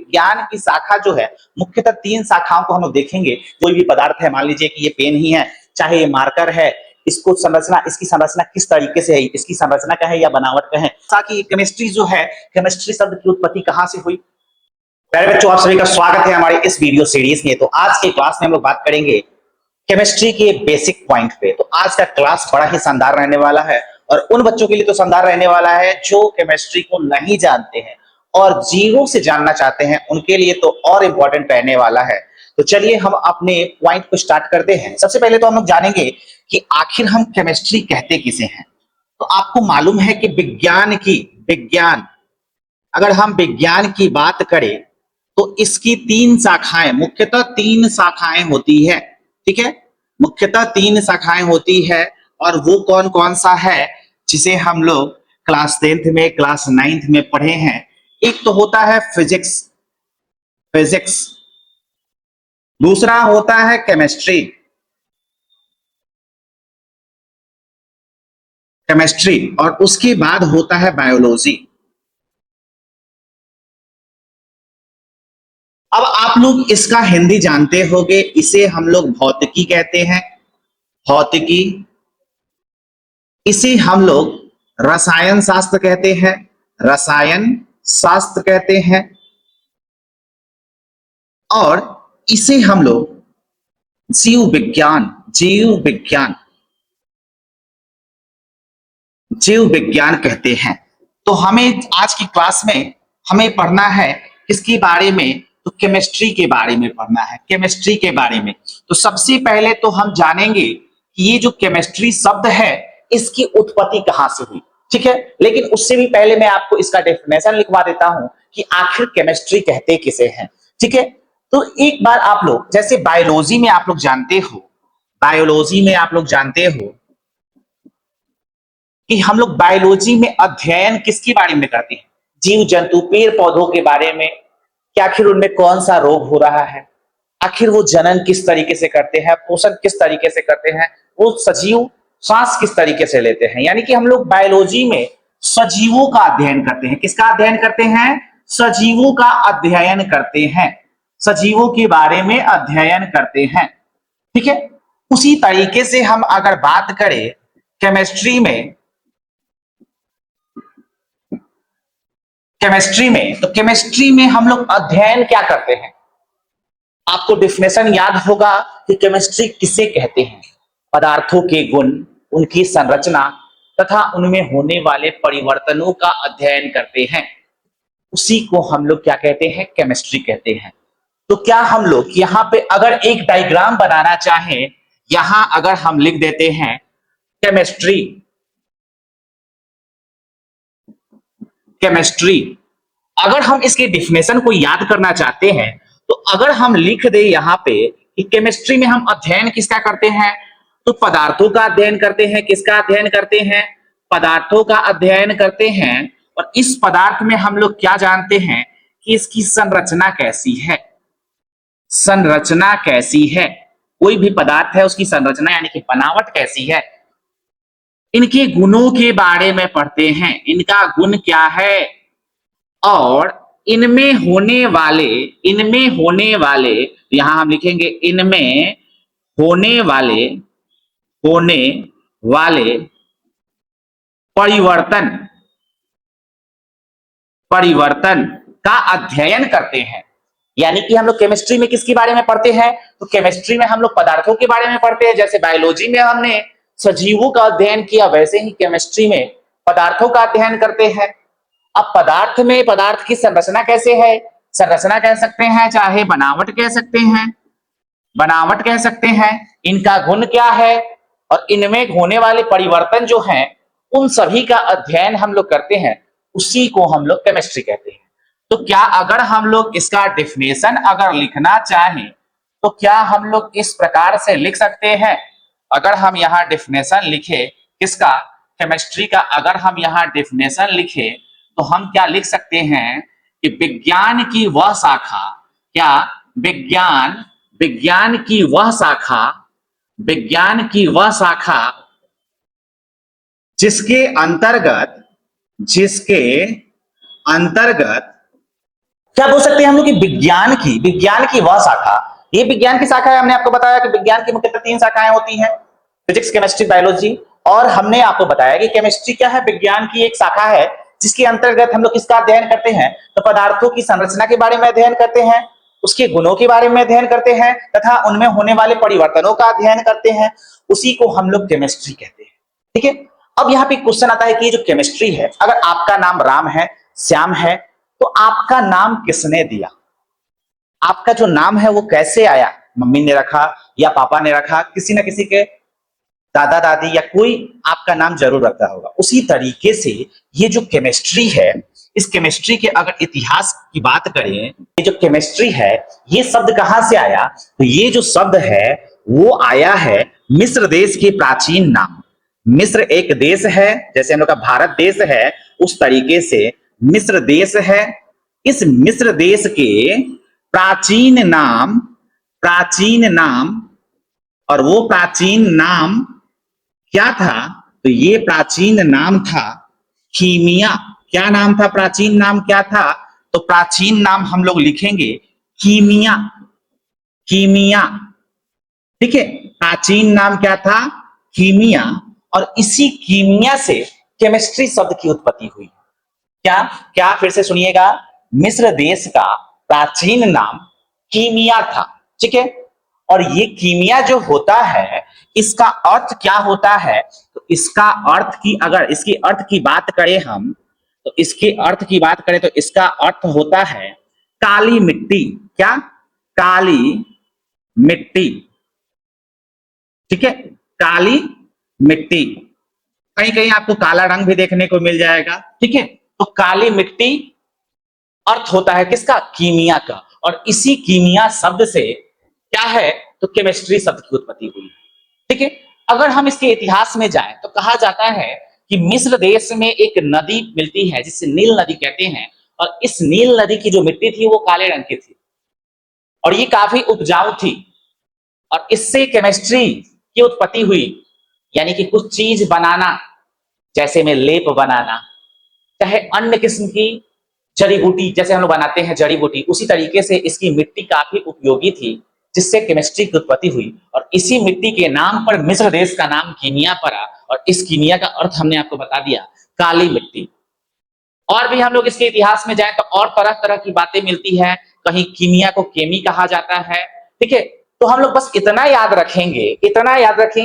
ज्ञान की शाखा जो है मुख्यतः तीन शाखाओं को हम लोग देखेंगे। कोई भी पदार्थ है, मान लीजिए कि ये पेन ही है, चाहे ये मार्कर है, इसको संरचना, इसकी संरचना किस तरीके से है, इसकी संरचना क्या है या बनावट क्या है। ताकि केमिस्ट्री जो है, केमिस्ट्री शब्द की उत्पत्ति कहां से हुई। प्यारे बच्चों, आप सभी का स्वागत है हमारे इस वीडियो सीरीज में। तो आज के क्लास में हम लोग बात करेंगे केमिस्ट्री के बेसिक पॉइंट पे। तो आज का क्लास बड़ा ही शानदार रहने वाला है और उन बच्चों के लिए तो शानदार रहने वाला है जो केमिस्ट्री को नहीं जानते हैं और जीरो से जानना चाहते हैं, उनके लिए तो और इंपॉर्टेंट रहने वाला है। तो चलिए हम अपने पॉइंट को स्टार्ट करते हैं। सबसे पहले तो हम लोग जानेंगे कि आखिर हम केमिस्ट्री कहते किसे हैं। तो आपको मालूम है कि अगर हम विज्ञान की बात करें तो इसकी तीन शाखाएं, मुख्यतः तीन शाखाएं होती है। ठीक है, मुख्यतः तीन शाखाएं होती है। और वो कौन कौन सा है जिसे हम लोग क्लास 10th में, क्लास 9th में पढ़े हैं। एक तो होता है फिजिक्स, दूसरा होता है केमिस्ट्री, और उसके बाद होता है बायोलॉजी। अब आप लोग इसका हिंदी जानते होंगे, इसे हम लोग भौतिकी कहते हैं, भौतिकी। इसे हम लोग रसायन शास्त्र कहते हैं, रसायन शास्त्र कहते हैं। और इसे हम लोग जीव विज्ञान कहते हैं। तो हमें आज की क्लास में हमें पढ़ना है किसके बारे में, तो केमिस्ट्री के बारे में पढ़ना है, केमिस्ट्री के बारे में। तो सबसे पहले तो हम जानेंगे कि ये जो केमिस्ट्री शब्द है इसकी उत्पत्ति कहां से हुई। ठीक है, लेकिन उससे भी पहले मैं आपको इसका डेफिनेशन लिखवा देता हूं कि आखिर केमिस्ट्री कहते किसे हैं। ठीक है, तो एक बार आप लोग, जैसे बायोलॉजी में आप लोग जानते हो कि हम लोग बायोलॉजी में अध्ययन किसके बारे में करते हैं, जीव जंतु, पेड़ पौधों के बारे में, कि आखिर उनमें कौन सा रोग हो रहा है, आखिर वो जनन किस तरीके से करते हैं, पोषण किस तरीके से करते हैं, वो सजीव सांस किस तरीके से लेते हैं। यानी कि हम लोग बायोलॉजी में सजीवों का अध्ययन करते हैं। किसका अध्ययन करते हैं? सजीवों का अध्ययन करते हैं, सजीवों के बारे में अध्ययन करते हैं। ठीक है, उसी तरीके से हम अगर बात करें केमिस्ट्री में, तो केमिस्ट्री में हम लोग अध्ययन क्या करते हैं। आपको डेफिनेशन याद होगा कि केमिस्ट्री किसे कहते हैं। पदार्थों के गुण, उनकी संरचना तथा उनमें होने वाले परिवर्तनों का अध्ययन करते हैं। उसी को हम लोग क्या कहते हैं? केमिस्ट्री कहते हैं। तो क्या हम लोग यहां पे अगर एक डायग्राम बनाना चाहें, यहां अगर हम लिख देते हैं केमिस्ट्री, अगर हम इसके डिफिनेशन को याद करना चाहते हैं तो अगर हम लिख दे यहां पे कि केमिस्ट्री में हम अध्ययन किसका करते हैं, तो पदार्थों का अध्ययन करते हैं। किसका अध्ययन करते हैं? पदार्थों का अध्ययन करते हैं। और इस पदार्थ में हम लोग क्या जानते हैं कि इसकी संरचना कैसी है, कोई भी पदार्थ है उसकी संरचना यानी कि बनावट कैसी है, इनके गुणों के बारे में पढ़ते हैं, इनका गुण क्या है और इनमें होने वाले, यहां हम लिखेंगे इनमें होने वाले परिवर्तन का अध्ययन करते हैं। यानी कि हम लोग केमिस्ट्री में किसके बारे में पढ़ते हैं, तो केमिस्ट्री में हम लोग पदार्थों के बारे में पढ़ते हैं। जैसे बायोलॉजी में हमने सजीवों का अध्ययन किया, वैसे ही केमिस्ट्री में पदार्थों का अध्ययन करते हैं। अब पदार्थ में पदार्थ की संरचना कैसे है, संरचना कह सकते हैं, चाहे बनावट कह सकते हैं, इनका गुण क्या है और इनमें होने वाले परिवर्तन जो हैं उन सभी का अध्ययन हम लोग करते हैं। उसी को हम लोग केमिस्ट्री कहते हैं। तो क्या अगर हम लोग इसका डेफिनेशन अगर लिखना चाहें तो क्या हम लोग इस प्रकार से लिख सकते हैं। अगर हम यहाँ डेफिनेशन लिखे किसका, केमिस्ट्री का, अगर हम यहाँ डेफिनेशन लिखे तो हम क्या लिख सकते हैं कि विज्ञान की वह शाखा, क्या विज्ञान की वह शाखा जिसके अंतर्गत क्या बोल सकते हैं हम लोग कि विज्ञान की वह शाखा, ये विज्ञान की शाखा है। हमने आपको बताया कि विज्ञान की मुख्यतः 3 शाखाएं होती हैं, फिजिक्स, केमिस्ट्री, बायोलॉजी। और हमने आपको बताया कि केमिस्ट्री क्या है, विज्ञान की एक शाखा है जिसके अंतर्गत हम लोग किसका अध्ययन करते हैं, तो पदार्थों की संरचना के बारे में अध्ययन करते हैं, उसके गुणों के बारे में अध्ययन करते हैं तथा उनमें होने वाले परिवर्तनों का अध्ययन करते हैं। उसी को हम लोग केमिस्ट्री कहते हैं। ठीक है, अब यहाँ पे क्वेश्चन आता है कि जो केमिस्ट्री है, अगर आपका नाम राम है, श्याम है, तो आपका नाम किसने दिया? आपका जो नाम है वो कैसे आया? मम्मी ने रखा या पापा ने रखा, किसी ना किसी के दादा दादी या कोई आपका नाम जरूर रखता होगा। उसी तरीके से ये जो केमिस्ट्री है, इस केमिस्ट्री के अगर इतिहास की बात करें, ये जो केमिस्ट्री है, ये शब्द कहां से आया? तो ये जो शब्द है वो आया है मिस्र देश के प्राचीन नाम। मिस्र एक देश है, जैसे हम लोग का भारत देश है, उस तरीके से मिस्र देश है। इस मिस्र देश के प्राचीन नाम, और वो प्राचीन नाम क्या था? तो ये प्राचीन नाम था कीमिया। क्या नाम था? प्राचीन नाम क्या था? तो प्राचीन नाम हम लोग लिखेंगे कीमिया। कीमिया, ठीक है, प्राचीन नाम क्या था? कीमिया। और इसी कीमिया से केमिस्ट्री शब्द की उत्पत्ति हुई। क्या क्या फिर से सुनिएगा, मिस्र देश का प्राचीन नाम कीमिया था। ठीक है, और ये कीमिया जो होता है, इसका अर्थ क्या होता है? तो इसका अर्थ की, अगर इसके अर्थ की बात करें हम, तो इसके अर्थ की बात करें तो इसका अर्थ होता है काली मिट्टी। क्या? काली मिट्टी। ठीक है, काली मिट्टी। कहीं कहीं आपको काला रंग भी देखने को मिल जाएगा। ठीक है, तो काली मिट्टी अर्थ होता है किसका? कीमिया का। और इसी कीमिया शब्द से क्या है? तो केमिस्ट्री शब्द की उत्पत्ति हुई। ठीक है, अगर हम इसके इतिहास में जाएं तो कहा जाता है कि मिस्र देश में एक नदी मिलती है जिसे नील नदी कहते हैं, और इस नील नदी की जो मिट्टी थी वो काले रंग की थी और ये काफी उपजाऊ थी, और इससे केमिस्ट्री की उत्पत्ति हुई। यानी कि कुछ चीज बनाना, जैसे में लेप बनाना, चाहे अन्य किस्म की जड़ी बूटी, जैसे हम लोग बनाते हैं जड़ी बूटी, उसी तरीके से इसकी मिट्टी काफी उपयोगी थी, जिससे केमिस्ट्री की उत्पत्ति हुई। और इसी मिट्टी के नाम पर मिस्र देश का नाम कीमिया पड़ा, और इस कीमिया का अर्थ हमने आपको बता दिया, काली मिट्टी। और भी हम लोग इसके इतिहास में जाए तो और तरह तरह की बातें मिलती है। कहीं कीमिया को केमी कहा जाता है। ठीक है, तो हम लोग बस इतना याद रखेंगे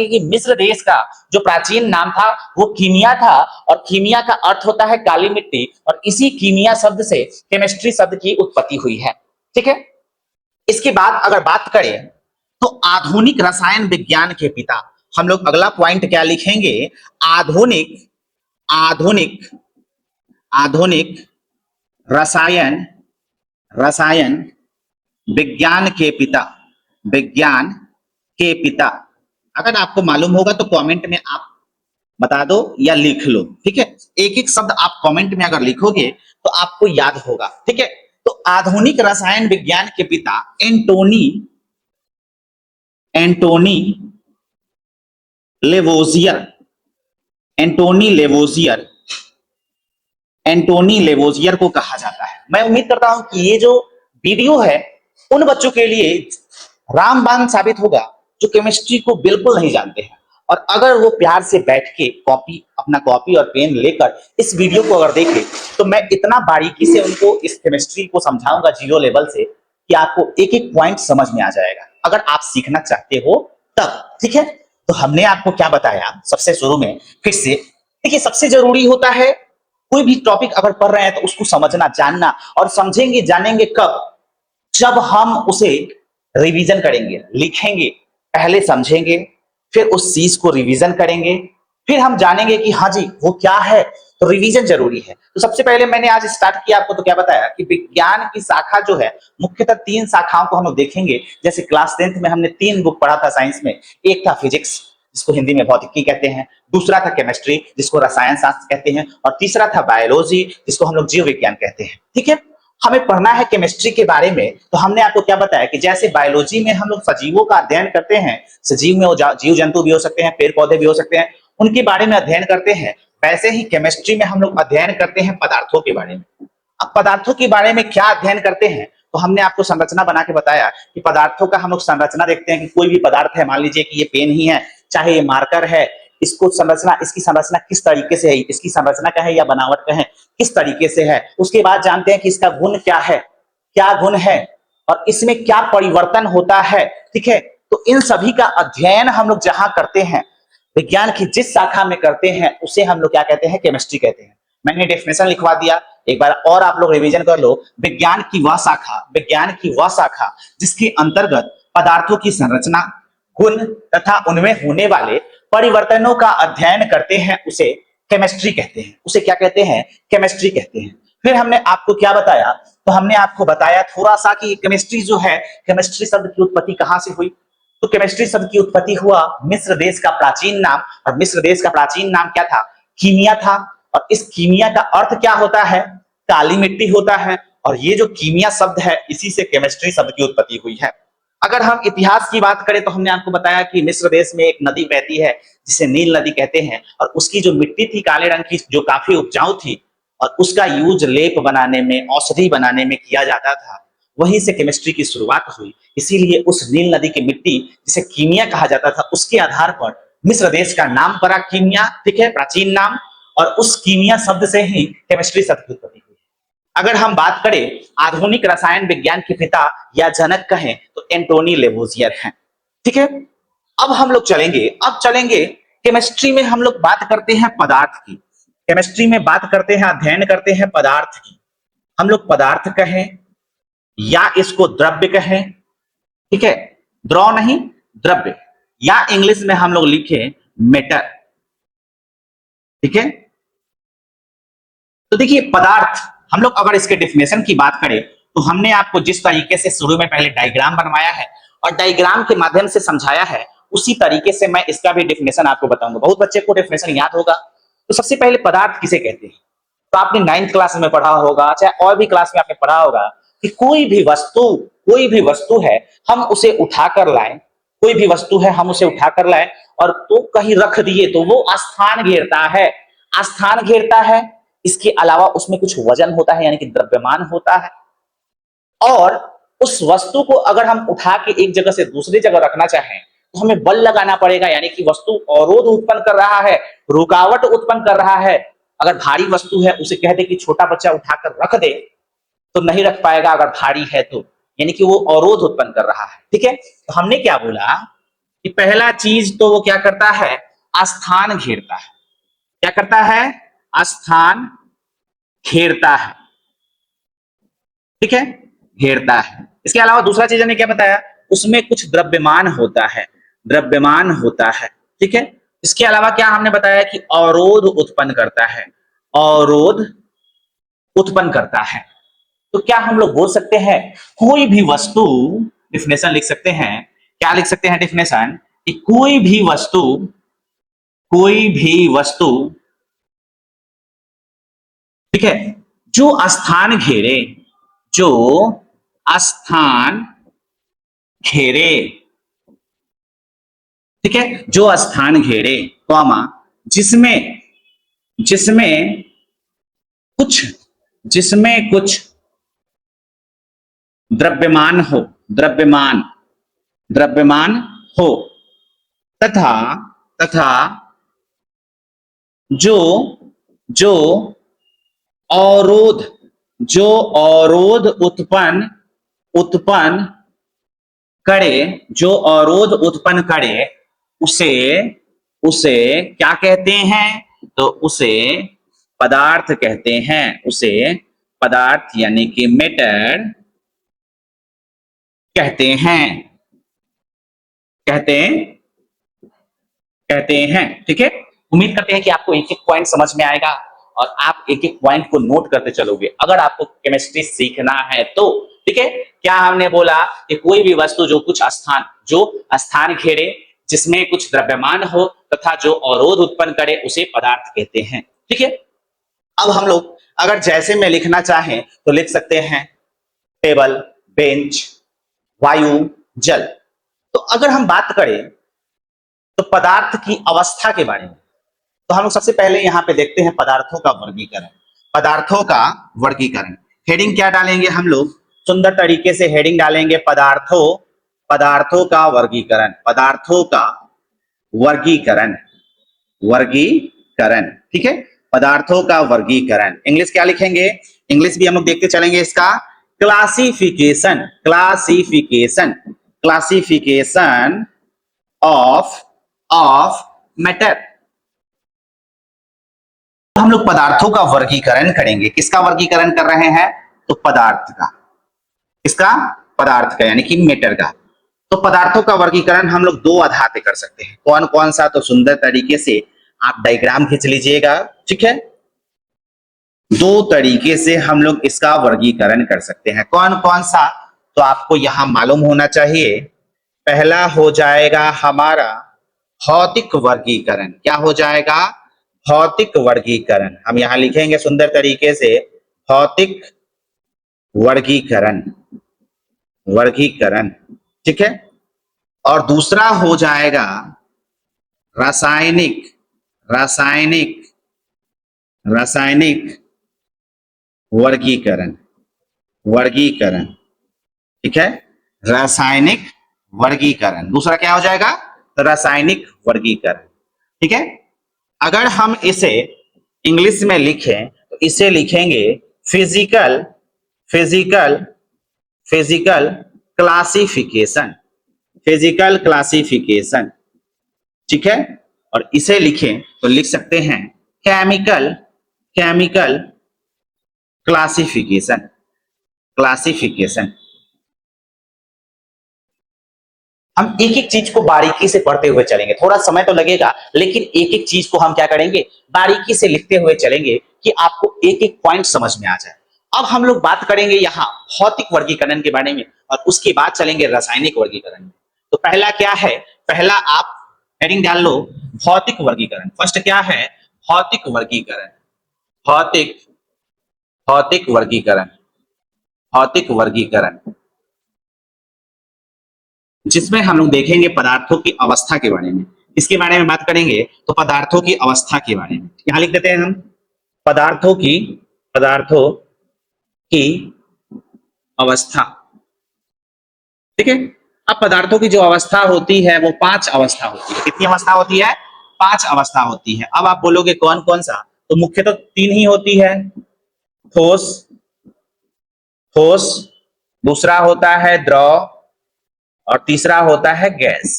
कि मिस्र देश का जो प्राचीन नाम था वो कीमिया था, और कीमिया का अर्थ होता है काली मिट्टी, और इसी कीमिया शब्द से केमिस्ट्री शब्द की उत्पत्ति हुई है। ठीक है, इसके बाद अगर बात करें तो आधुनिक रसायन विज्ञान के पिता, हम लोग अगला पॉइंट क्या लिखेंगे? आधुनिक रसायन विज्ञान के पिता। अगर आपको मालूम होगा तो कमेंट में आप बता दो या लिख लो। ठीक है, एक एक शब्द आप कमेंट में अगर लिखोगे तो आपको याद होगा। ठीक है, तो आधुनिक रसायन विज्ञान के पिता एंटोनी लेवोजियर को कहा जाता है। मैं उम्मीद करता हूं कि ये जो वीडियो है उन बच्चों के लिए रामबाण साबित होगा जो केमिस्ट्री को बिल्कुल नहीं जानते हैं, और अगर वो प्यार से बैठ के अपना कॉपी और पेन लेकर इस वीडियो को अगर देखे तो मैं इतना बारीकी से उनको इस केमिस्ट्री को समझाऊंगा जीरो लेवल से कि आपको एक एक पॉइंट समझ में आ जाएगा, अगर आप सीखना चाहते हो तब। ठीक है, तो हमने आपको क्या बताया सबसे शुरू में, फिर से देखिए, सबसे जरूरी होता है कोई भी टॉपिक अगर पढ़ रहे हैं तो उसको समझना, जानना, और समझेंगे जानेंगे कब? जब हम उसे रिवीजन करेंगे, लिखेंगे, पहले समझेंगे, फिर उस चीज को रिवीजन करेंगे, फिर हम जानेंगे कि हाँ जी वो क्या है। तो रिवीजन जरूरी है। तो सबसे पहले मैंने आज स्टार्ट किया आपको तो क्या बताया कि विज्ञान की शाखा जो है मुख्यतः 3 शाखाओं को हम लोग देखेंगे। जैसे क्लास 10th में हमने 3 बुक पढ़ा था साइंस में। एक था फिजिक्स, जिसको हिंदी में भौतिकी कहते हैं, दूसरा था केमिस्ट्री, जिसको रसायन शास्त्र कहते हैं, और तीसरा था बायोलॉजी, जिसको हम लोग जीव विज्ञान कहते हैं। ठीक है, हमें पढ़ना है केमिस्ट्री के बारे में। तो हमने आपको क्या बताया कि जैसे बायोलॉजी में हम लोग सजीवों का अध्ययन करते हैं, सजीव में वो जीव जंतु भी हो सकते हैं, पेड़ पौधे भी हो सकते हैं, उनके बारे में अध्ययन करते हैं, वैसे ही केमिस्ट्री में हम लोग अध्ययन करते हैं पदार्थों के बारे में। अब पदार्थों के बारे में क्या अध्ययन करते हैं, तो हमने आपको संरचना बना के बताया कि पदार्थों का हम लोग संरचना देखते हैं कि कोई भी पदार्थ है, मान लीजिए कि ये पेन ही है, चाहे ये मार्कर है, इसको संरचना, इसकी संरचना किस तरीके से है, इसकी संरचना का है या बनावट का है, किस तरीके से है। उसके बाद जानते हैं कि इसका गुण क्या है, क्या गुण है और इसमें क्या परिवर्तन होता है। ठीक है, तो इन सभी का अध्ययन हम लोग जहां करते हैं, विज्ञान की जिस शाखा में करते हैं, उसे हम लोग क्या कहते हैं, केमिस्ट्री कहते हैं। मैंने डेफिनेशन लिखवा दिया, एक बार और आप लोग रिवीजन कर लो। विज्ञान की वह शाखा जिसके अंतर्गत पदार्थों की संरचना, गुण तथा उनमें होने वाले परिवर्तनों का अध्ययन करते हैं, उसे केमिस्ट्री कहते हैं। उसे क्या कहते हैं, केमिस्ट्री कहते हैं। फिर हमने आपको क्या बताया, तो हमने आपको बताया थोड़ा सा कि केमिस्ट्री जो है, केमिस्ट्री शब्द की उत्पत्ति कहां से हुई। तो केमिस्ट्री शब्द की उत्पत्ति हुआ मिस्र देश का प्राचीन नाम, और मिस्र देश का प्राचीन नाम क्या था, कीमिया था। और इस कीमिया का अर्थ क्या होता है, काली मिट्टी होता है। और ये जो कीमिया शब्द है, इसी से केमिस्ट्री शब्द की उत्पत्ति हुई है। अगर हम इतिहास की बात करें तो हमने आपको बताया कि मिस्र देश में एक नदी बहती है जिसे नील नदी कहते हैं, और उसकी जो मिट्टी थी काले रंग की, जो काफी उपजाऊ थी, और उसका यूज लेप बनाने में, औषधि बनाने में किया जाता था। वहीं से केमिस्ट्री की शुरुआत हुई। इसीलिए उस नील नदी की मिट्टी जिसे कीमिया कहा जाता था, उसके आधार पर मिस्र देश का नाम पड़ा कीमिया। ठीक है, प्राचीन नाम, और उस कीमिया शब्द से ही केमिस्ट्री शब्द की उत्पत्ति हुई। अगर हम बात करें आधुनिक रसायन विज्ञान के पिता या जनक कहें तो एंटोनी लेवोजियर हैं। ठीक है, अब हम लोग चलेंगे केमिस्ट्री में। हम लोग बात करते हैं पदार्थ की, केमिस्ट्री में बात करते हैं, अध्ययन करते हैं पदार्थ की। हम लोग पदार्थ कहें या इसको द्रव्य कहें, ठीक है, द्रव नहीं द्रव्य, या इंग्लिश में हम लोग लिखे मेटर। ठीक है, तो देखिए पदार्थ, हम लोग अगर इसके डेफिनेशन की बात करें तो हमने आपको जिस तरीके से शुरू में पहले डायग्राम बनवाया है और डायग्राम के माध्यम से समझाया है, उसी तरीके से मैं इसका भी डेफिनेशन आपको बताऊंगा। बहुत बच्चे को डेफिनेशन याद होगा। तो सबसे पहले पदार्थ किसे कहते हैं, तो आपने 9th क्लास में पढ़ा होगा, चाहे और भी क्लास में आपने पढ़ा होगा कि कोई भी वस्तु है, हम उसे उठाकर लाएं, कोई भी वस्तु है हम उसे उठाकर लाएं और तो कहीं रख दिए तो वो स्थान घेरता है। इसके अलावा उसमें कुछ वजन होता है, यानी कि द्रव्यमान होता है। और उस वस्तु को अगर हम उठा के एक जगह से दूसरी जगह रखना चाहें तो हमें बल लगाना पड़ेगा, यानी कि वस्तु अवरोध उत्पन्न कर रहा है, रुकावट उत्पन्न कर रहा है। अगर भारी वस्तु है, उसे कह दे कि छोटा बच्चा उठाकर रख दे तो नहीं रख पाएगा, अगर भारी है तो, यानी कि वो अवरोध उत्पन्न कर रहा है। ठीक है, तो हमने क्या बोला कि पहला चीज तो वो क्या करता है, स्थान घेरता है। क्या करता है, स्थान घेरता है। ठीक है, घेरता है। इसके अलावा दूसरा चीज ने क्या बताया, उसमें कुछ द्रव्यमान होता है, ठीक है। इसके अलावा क्या हमने बताया कि अवरोध उत्पन्न करता है, तो क्या हम लोग बोल सकते हैं कोई भी वस्तु, डिफिनेशन लिख सकते हैं, क्या लिख सकते हैं डिफिनेशन, कि कोई भी वस्तु ठीक है, जो स्थान घेरे, ठीक है, जो स्थान घेरे, कॉमा, जिसमें कुछ द्रव्यमान हो तथा जो अवरोध उत्पन्न करे, उसे क्या कहते हैं, तो उसे पदार्थ कहते हैं। उसे पदार्थ यानी कि मेटर कहते हैं। ठीक है, उम्मीद करते हैं कि आपको एक एक पॉइंट समझ में आएगा और आप एक एक पॉइंट को नोट करते चलोगे अगर आपको केमिस्ट्री सीखना है तो। ठीक है, क्या हमने बोला कि कोई भी वस्तु जो स्थान घेरे, जिसमें कुछ द्रव्यमान हो तथा जो अवरोध उत्पन्न करे, उसे पदार्थ कहते हैं। ठीक है, अब हम लोग अगर जैसे में लिखना चाहें तो लिख सकते हैं टेबल, बेंच, वायु, जल। तो अगर हम बात करें तो पदार्थ की अवस्था के बारे में, तो हम लोग सबसे पहले यहां पे देखते हैं पदार्थों का वर्गीकरण। हेडिंग क्या डालेंगे हम लोग? सुंदर तरीके से हेडिंग डालेंगे, पदार्थों का वर्गीकरण, पदार्थों का वर्गीकरण, वर्गीकरण, ठीक है, पदार्थों का वर्गीकरण। इंग्लिश क्या लिखेंगे? इंग्लिश भी हम लोग देखते चलेंगे इसका, classification, classification, classification of matter. हम लोग पदार्थों का वर्गीकरण करेंगे। किसका वर्गीकरण कर रहे हैं? तो पदार्थ का। किसका? पदार्थ का, यानी कि मैटर का। तो पदार्थों का वर्गीकरण हम लोग दो आधार पे कर सकते हैं। कौन कौन सा? तो सुंदर तरीके से आप डायग्राम खींच लीजिएगा, ठीक है। दो तरीके से हम लोग इसका वर्गीकरण कर सकते हैं। कौन कौन सा? तो आपको यहां मालूम होना चाहिए। पहला हो जाएगा हमारा भौतिक वर्गीकरण। क्या हो जाएगा? भौतिक वर्गीकरण। हम यहां लिखेंगे सुंदर तरीके से, भौतिक वर्गीकरण, वर्गीकरण, ठीक है। और दूसरा हो जाएगा रासायनिक, रासायनिक, रासायनिक वर्गीकरण, वर्गीकरण, ठीक है। रासायनिक वर्गीकरण, दूसरा क्या हो जाएगा? रासायनिक वर्गीकरण, ठीक है। अगर हम इसे इंग्लिश में लिखें तो इसे लिखेंगे physical, physical, physical classification, physical classification, ठीक है। और इसे लिखें तो लिख सकते हैं केमिकल, केमिकल क्लासिफिकेशन, क्लासिफिकेशन। हम एक एक चीज को बारीकी से पढ़ते हुए चलेंगे, थोड़ा समय तो लगेगा, लेकिन एक एक चीज को हम क्या करेंगे? बारीकी से लिखते हुए चलेंगे कि आपको एक एक पॉइंट समझ में आ जाए। अब हम लोग बात करेंगे यहाँ भौतिक वर्गीकरण के बारे में, और उसके बाद चलेंगे रासायनिक वर्गीकरण में। तो पहला क्या है? पहला आप हेडिंग डाल लो, भौतिक वर्गीकरण। फर्स्ट क्या है? भौतिक वर्गीकरण, भौतिक, भौतिक वर्गीकरण, भौतिक वर्गीकरण, जिसमें हम लोग देखेंगे पदार्थों की अवस्था के बारे में। इसके बारे में बात करेंगे तो पदार्थों की अवस्था के बारे में यहां लिख देते हैं हम, पदार्थों की, पदार्थों की अवस्था, ठीक है। अब पदार्थों की जो अवस्था होती है वो 5 अवस्था होती है। कितनी अवस्था होती है? 5 अवस्था होती है। अब आप बोलोगे कौन कौन सा? तो मुख्यतः 3 ही होती है, ठोस, ठोस, दूसरा होता है द्रव, और तीसरा होता है गैस।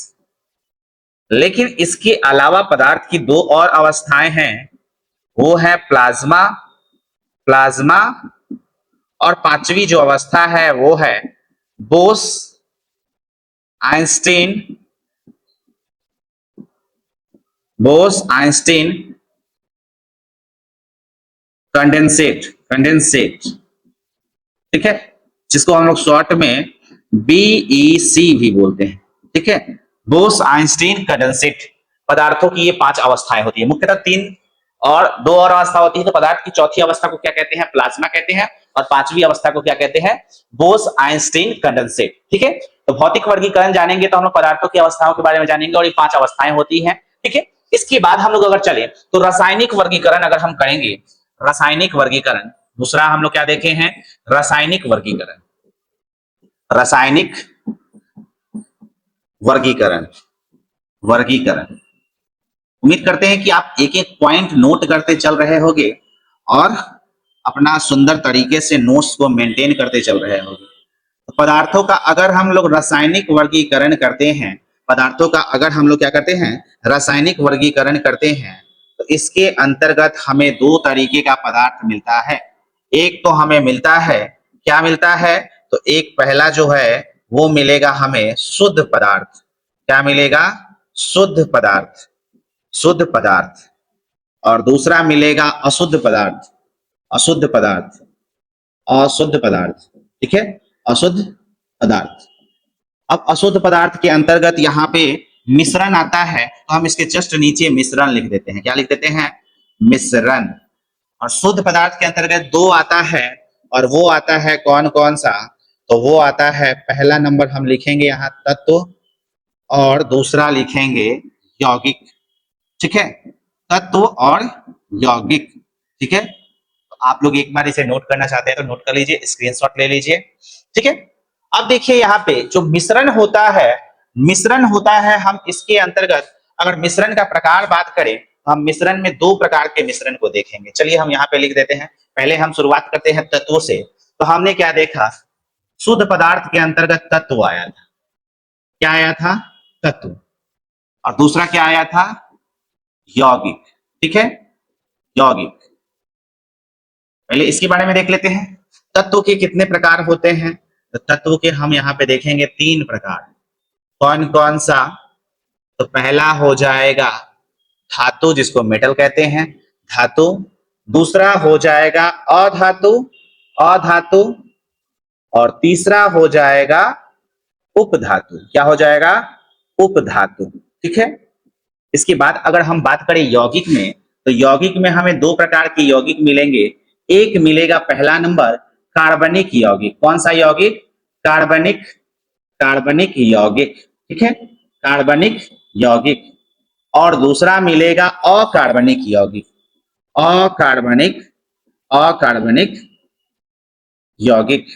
लेकिन इसके अलावा पदार्थ की 2 और अवस्थाएं हैं, वो है प्लाज्मा, प्लाज्मा, और 5वीं जो अवस्था है वो है Bose Einstein, Bose Einstein condensate, condensate, ठीक है, जिसको हम लोग शॉर्ट में बीईसी भी बोलते हैं, ठीक है। Bose Einstein condensate. पदार्थों की ये 5 अवस्थाएं होती है, मुख्यतः 3 और 2 और अवस्था होती है। तो पदार्थ की चौथी अवस्था को क्या कहते हैं? प्लाज्मा कहते हैं, और 5वीं अवस्था को क्या कहते हैं? बोस आइंस्टीन कंडेंसेट, ठीक है। तो भौतिक वर्गीकरण जानेंगे तो हम लोग पदार्थों की अवस्थाओं के बारे में जानेंगे, और ये 5 अवस्थाएं होती हैं, ठीक है। इसके बाद हम लोग अगर चले तो रासायनिक वर्गीकरण अगर हम करेंगे, रासायनिक वर्गीकरण, दूसरा हम लोग क्या देखे हैं? रासायनिक वर्गीकरण, रासायनिक वर्गीकरण, वर्गीकरण। उम्मीद करते हैं कि आप एक एक पॉइंट नोट करते चल रहे होंगे और अपना सुंदर तरीके से नोट्स को मेंटेन करते चल रहे होंगे। तो पदार्थों का अगर हम लोग रासायनिक वर्गीकरण करते हैं, पदार्थों का अगर हम लोग क्या करते हैं? रासायनिक वर्गीकरण करते हैं, तो इसके अंतर्गत हमें 2 तरीके का पदार्थ मिलता है। एक तो हमें मिलता है, क्या मिलता है? तो एक पहला जो है वो मिलेगा हमें शुद्ध पदार्थ। क्या मिलेगा? शुद्ध पदार्थ, शुद्ध पदार्थ। और दूसरा मिलेगा अशुद्ध पदार्थ, अशुद्ध पदार्थ, अशुद्ध पदार्थ, ठीक है, अशुद्ध पदार्थ। अब अशुद्ध पदार्थ के अंतर्गत यहाँ पे मिश्रण आता है, तो हम इसके जस्ट नीचे मिश्रण लिख देते हैं। क्या लिख देते हैं? मिश्रण। और शुद्ध पदार्थ के अंतर्गत 2 आता है, और वो आता है कौन कौन सा? तो वो आता है, पहला नंबर हम लिखेंगे यहाँ तत्व, और दूसरा लिखेंगे यौगिक, ठीक है, तत्व और यौगिक, ठीक है। आप लोग एक बार इसे नोट करना चाहते हैं तो नोट कर लीजिए, स्क्रीनशॉट ले लीजिए। ठीक है, अब देखिए यहाँ पे जो मिश्रण होता है, हम इसके अंतर्गत अगर मिश्रण का प्रकार बात करें तो हम मिश्रण में दो प्रकार के मिश्रण को देखेंगे। चलिए हम यहाँ पे लिख देते हैं। पहले हम शुरुआत करते हैं तत्वों से। तो हमने क्या देखा, शुद्ध पदार्थ के अंतर्गत तत्व आया था। क्या आया था? तत्व। और दूसरा क्या आया था? यौगिक। ठीक है, यौगिक। पहले इसके बारे में देख लेते हैं। तत्व के कितने प्रकार होते हैं? तो तत्व के हम यहाँ पे देखेंगे 3 प्रकार। कौन कौन सा? तो पहला हो जाएगा धातु, जिसको मेटल कहते हैं, धातु। दूसरा हो जाएगा अधातु, अधातु। और तीसरा हो जाएगा उपधातु। क्या हो जाएगा? उपधातु। ठीक है, इसके बाद अगर हम बात करें यौगिक में, तो यौगिक में हमें 2 प्रकार के यौगिक मिलेंगे। एक मिलेगा पहला नंबर कार्बनिक यौगिक। कौन सा यौगिक? कार्बनिक, कार्बनिक यौगिक। ठीक है, कार्बनिक यौगिक। और दूसरा मिलेगा अकार्बनिक यौगिक, अकार्बनिक, अकार्बनिक यौगिक।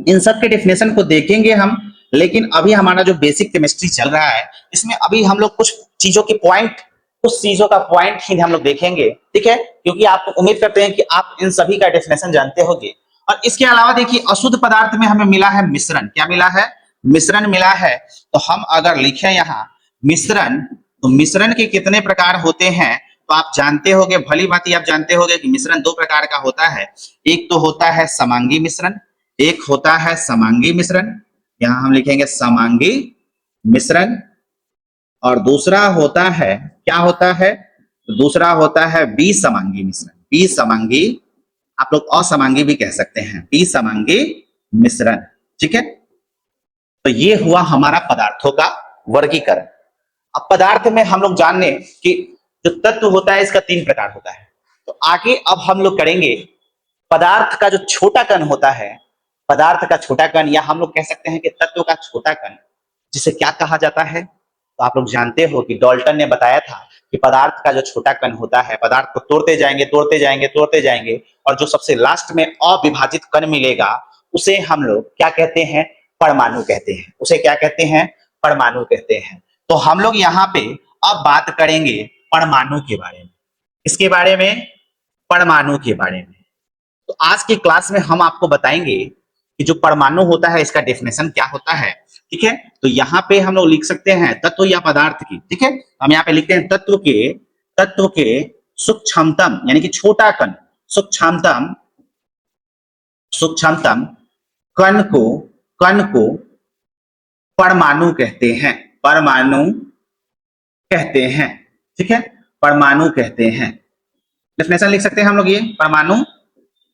इन सब के डेफिनेशन को देखेंगे हम, लेकिन अभी हमारा जो बेसिक केमिस्ट्री चल रहा है इसमें अभी हम लोग कुछ चीजों का पॉइंट ही हम लोग देखेंगे। ठीक है, क्योंकि आप उम्मीद करते हैं कि आप इन सभी का डेफिनेशन जानते होंगे। और इसके अलावा देखिए अशुद्ध पदार्थ में हमें मिला है मिश्रण। क्या मिला है? मिश्रण मिला है। तो हम अगर लिखें यहाँ मिश्रण, तो मिश्रण के कितने प्रकार होते हैं तो आप जानते होंगे, भली भांति आप जानते होंगे कि मिश्रण 2 प्रकार का होता है। एक तो होता है समांगी मिश्रण, एक होता है समांगी मिश्रण। यहां हम लिखेंगे समांगी मिश्रण। और दूसरा होता है, क्या होता है? तो दूसरा होता है विसमांगी मिश्रण। विसमांगी, आप लोग असमांगी भी कह सकते हैं, विसमांगी मिश्रण। ठीक है, तो ये हुआ हमारा पदार्थों का वर्गीकरण। अब पदार्थ में हम लोग जान लें कि जो तत्व होता है इसका 3 प्रकार होता है। तो आगे अब हम लोग करेंगे पदार्थ का जो छोटा कण होता है, पदार्थ का छोटा कण, या हम लोग कह सकते हैं कि तत्व का छोटा कण, जिसे क्या कहा जाता है? तो आप लोग जानते हो कि डाल्टन ने बताया था कि पदार्थ का जो छोटा कण होता है, पदार्थ को तोड़ते जाएंगे तोड़ते जाएंगे तोड़ते जाएंगे, और जो सबसे लास्ट में अविभाजित कण मिलेगा उसे हम लोग क्या कहते हैं? परमाणु कहते हैं। उसे क्या कहते हैं? परमाणु कहते हैं। तो हम लोग यहाँ पे अब बात करेंगे परमाणु के बारे में। इसके बारे में, परमाणु के बारे में। तो आज की क्लास में हम आपको बताएंगे कि जो परमाणु होता है इसका डेफिनेशन क्या होता है। ठीक है, तो यहाँ पे हम लोग लिख सकते हैं तत्व या पदार्थ की। ठीक है, हम यहाँ पे लिखते हैं तत्व के सूक्ष्मतम यानी कि छोटा कण, सूक्ष्मतम कण को परमाणु कहते हैं। परमाणु कहते हैं। ठीक है, परमाणु कहते हैं। डेफिनेशन लिख सकते हैं हम लोग, ये परमाणु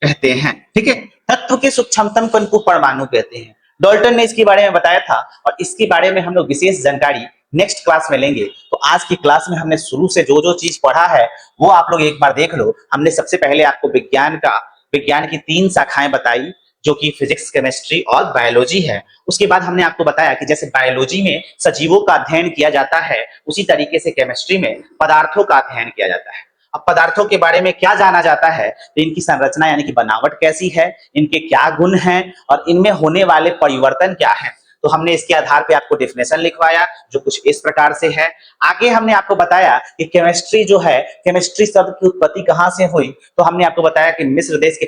कहते हैं। ठीक है, तत्व के सूक्ष्मतम कण को परमाणु कहते हैं। डाल्टन ने इसके बारे में बताया था, और इसके बारे में हम लोग विशेष जानकारी नेक्स्ट क्लास में लेंगे। तो आज की क्लास में हमने शुरू से जो जो चीज पढ़ा है वो आप लोग एक बार देख लो। हमने सबसे पहले आपको विज्ञान की 3 शाखाएं बताई, जो कि फिजिक्स, केमिस्ट्री और बायोलॉजी है। उसके बाद हमने आपको बताया कि जैसे बायोलॉजी में सजीवों का अध्ययन किया जाता है, उसी तरीके से केमिस्ट्री में पदार्थों का अध्ययन किया जाता है। अब पदार्थों के बारे में क्या जाना जाता है? तो इनकी संरचना यानी कि बनावट कैसी है, इनके क्या गुण हैं, और इनमें होने वाले परिवर्तन क्या है। तो हमने इसके आधार पे आपको डेफिनेशन लिखवाया, जो कुछ इस प्रकार से है। आगे हमने आपको बताया कि केमिस्ट्री जो है, केमिस्ट्री शब्द की उत्पत्ति कहां से हुई। तो हमने आपको बताया कि मिस्र देश के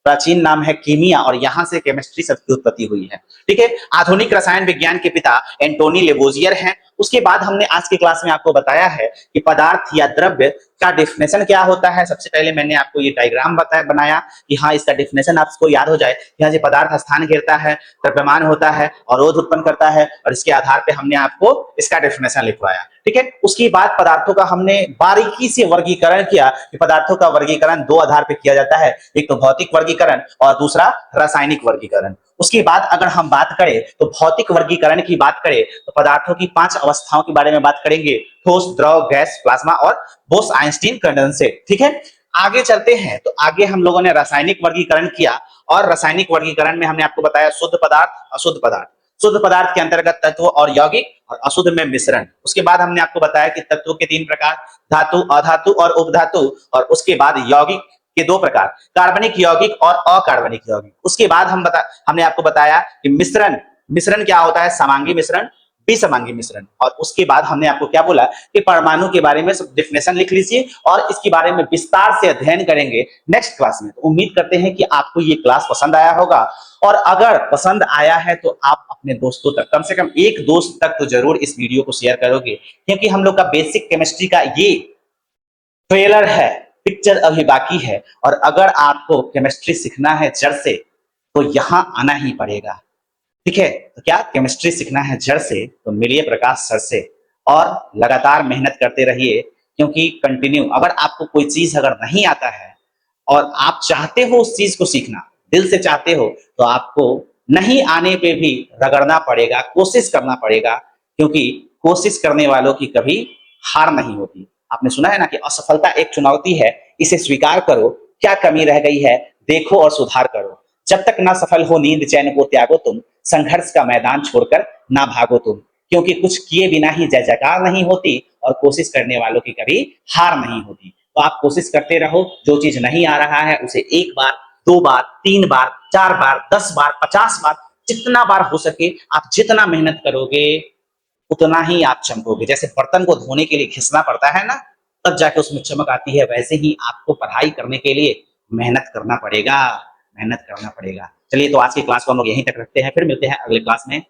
प्राचीन नाम है कीमिया, और यहां से केमिस्ट्री शब्द की उत्पत्ति हुई है। ठीक है, आधुनिक रसायन विज्ञान के पिता एंटोनी लेवोजियर हैं। उसके बाद हमने आज की क्लास में आपको बताया है कि पदार्थ या द्रव्य का डेफिनेशन क्या होता है। सबसे पहले मैंने आपको ये डायग्राम बनाया कि हाँ, इसका डेफिनेशन आपको याद हो जाए। यहाँ से पदार्थ स्थान घेरता है, द्रव्यमान होता है, अवरोध उत्पन्न करता है, और इसके आधार पे हमने आपको इसका डेफिनेशन लिखवाया। ठीक है, उसके बाद पदार्थों का हमने बारीकी से वर्गीकरण किया कि पदार्थों का वर्गीकरण 2 आधार पे किया जाता है, एक तो भौतिक वर्गीकरण और दूसरा रासायनिक वर्गीकरण। उसके बाद अगर हम बात करें तो भौतिक वर्गीकरण की बात करें तो पदार्थों की 5 अवस्थाओं के बारे में बात करेंगे: ठोस, द्रव, गैस, प्लाज्मा और बोस-आइंस्टीन कंडेंसेट। ठीक है, आगे चलते हैं। तो आगे हम लोगों ने रासायनिक वर्गीकरण किया, और रासायनिक वर्गीकरण में हमने आपको बताया शुद्ध पदार्थ, अशुद्ध पदार्थ। शुद्ध पदार्थ के अंतर्गत तत्व और यौगिक, और अशुद्ध में मिश्रण। उसके बाद हमने आपको बताया कि तत्व के 3 प्रकार: धातु, अधातु और उपधातु। और उसके बाद यौगिक के दो प्रकार, कार्बनिक यौगिक और अकार्बनिक यौगिक। उसके बाद हमने आपको बताया कि मिश्रण मिश्रण क्या होता है, समांगी मिश्रण, विसमांगी मिश्रण। और उसके बाद हमने आपको क्या बोला कि परमाणु के बारे में सब डेफिनेशन लिख लीजिए और इसके बारे में विस्तार से अध्ययन करेंगे नेक्स्ट क्लास में। तो उम्मीद करते हैं कि आपको ये क्लास पसंद आया होगा, और अगर पसंद आया है तो आप अपने दोस्तों तक, कम से कम एक दोस्त तक तो जरूर इस वीडियो को शेयर करोगे, क्योंकि हम लोग का बेसिक केमिस्ट्री का ये ट्रेलर है, पिक्चर अभी बाकी है। और अगर आपको केमिस्ट्री सीखना है जड़ से तो यहां आना ही पड़ेगा, ठीक है। तो क्या केमिस्ट्री सीखना है जड़ से तो मिलिए प्रकाश सर से और लगातार मेहनत करते रहिए, क्योंकि कंटिन्यू अगर आपको कोई चीज अगर नहीं आता है और आप चाहते हो उस चीज को सीखना, दिल से चाहते हो, तो आपको नहीं आने पे भी रगड़ना पड़ेगा, कोशिश करना पड़ेगा, क्योंकि कोशिश करने वालों की कभी हार नहीं होती। आपने सुना है ना कि असफलता एक चुनौती है, इसे स्वीकार करो, क्या कमी रह गई है देखो और सुधार करो। जब तक ना सफल हो नींद चैन को त्यागो तुम, संघर्ष का मैदान छोड़कर ना भागो तुम, क्योंकि कुछ किए बिना ही जय जयकार नहीं होती और कोशिश करने वालों की कभी हार नहीं होती। तो आप कोशिश करते रहो, जो चीज नहीं आ रहा है उसे एक बार, दो बार, तीन बार, चार बार, 10 बार, 50 बार, जितना बार हो सके आप जितना मेहनत करोगे उतना ही आप चमकोगे। जैसे बर्तन को धोने के लिए घिसना पड़ता है ना, तब जाके उसमें चमक आती है, वैसे ही आपको पढ़ाई करने के लिए मेहनत करना पड़ेगा, मेहनत करना पड़ेगा। चलिए, तो आज की क्लास को हम लोग यहीं तक रखते हैं, फिर मिलते हैं अगले क्लास में।